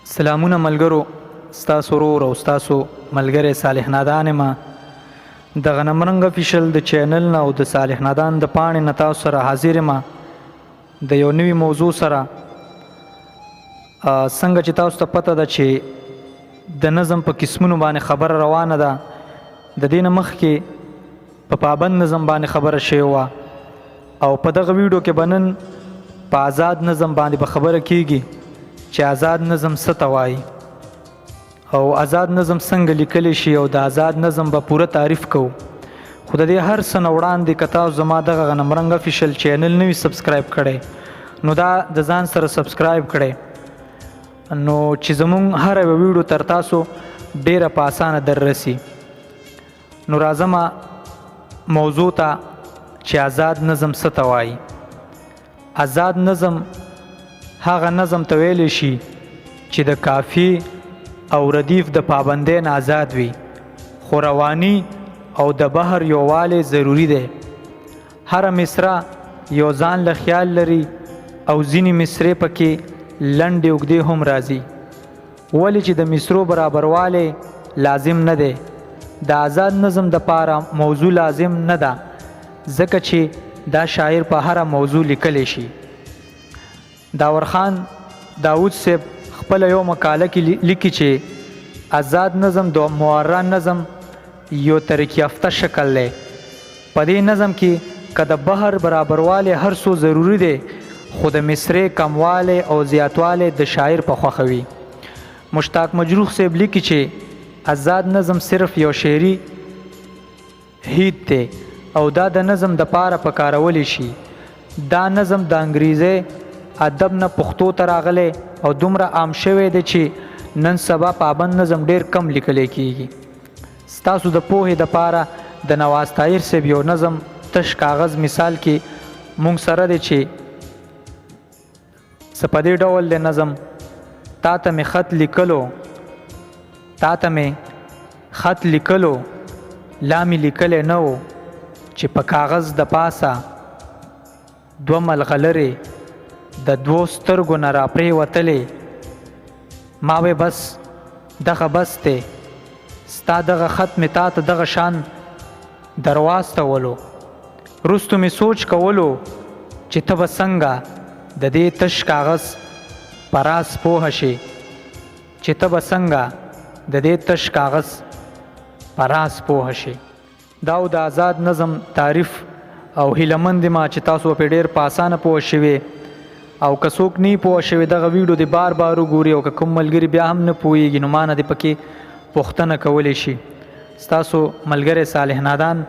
سلامونه ملګرو، ستاسو ورور او ستاسو ملګری صالح نادان ما د غنمرنګ افیشل د چینل نه او د صالح نادان د پاڼې نه تاسو سره حاضر ما د یو نوي موضوع سره. څنګه چې تاسو ته پته ده چې د نظم په قسمونو باندې خبره روانه ده، د دې نه مخکې په پابند نظم باندې خبره شوې وه او په دغه ویډیو کې به نن په آزاد نظم باندې به خبره کیږي چې آزاد نظم څه ته وایي او آزاد نظم څنګه لیکلی شي او د آزاد نظم به پوره تعریف کوو. خو د دې هر څه نه وړاندې که تاسو زما دغه غنمرنګ افیشل چینل نه وي سبسکرایب کړی نو دا د ځان سره سبسکرایب کړی نو چې زمونږ هره یوه ویډیو تر تاسو ډیره په اسانه در رسي. نو راځم موضوع ته چې آزاد نظم څه ته وایي. آزاد نظم هغه نظم ته ویلی شي چې د کافي او ردیف د پابندۍ نه آزاد وي، خو رواني او د بحر یووالی ضروری دی. هره مصره یو ځان له خیال لري او ځینې مصرې پکې لنډې اوږدې هم راځي، ولې چې د مصرو برابروالی لازم نه دی. د آزاد نظم دپاره موضوع لازم نه ده، ځکه چې دا شاعر په هره موضوع لیکلی شي. داور خان داود صاحب خپل یو مقاله کې لیکي چې آزاد نظم د معرّ نظم یو ترقی یافته شکل دی. په دې نظم کې که د بحر برابروالی هر څو ضروری دی، خو د مصرې کموالی او زیاتوالی د شاعر په خوښه وي. مشتاق مجروح صاحب لیکي چې آزاد نظم صرف یو شعري هیت دی او دا د نظم دپاره پکارولی شي. دا نظم د انګریزي ادب نه پښتو ته راغلی او دومره عام شوی دی چې نن سبا پابند نظم ډیر کم لیکلی کیږي. ستاسو د پوهې دپاره د نواز طاهر صاحب یو نظم تش کاغذ مثال کې مونږ سره دی چې څه په دې ډول دی نظم: تا ته مې خط لیکلو لا مې لیکلی نه و چې په کاغذ د پاسه دوه ملغلرې د دوو سترګو نه راپرېوتلې. ما وی بس دغه بس دی، ستا دغه خط مې تا ته دغه شان درواستولو. وروستو مې سوچ کولو چې ته به څنګه د دې تش کاغذ په راز پوهه شي، دا د آزاد نظم تعریف او هیلهمند یم چې تاسو په ډیر په اسانه پوه شوي او که څوک نه پوه شوي دغه ویډیو د بار وګوري او که کوم ملګري بیا هم نه پوهیږي نو ما نه دې پکې پوښتنه کولی شي. ستاسو ملګری صالح نادان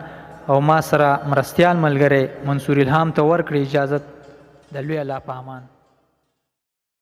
او ما سره مرستیال ملګری منصور الهام ته ورکړي اجازت. د لوی الله په امان.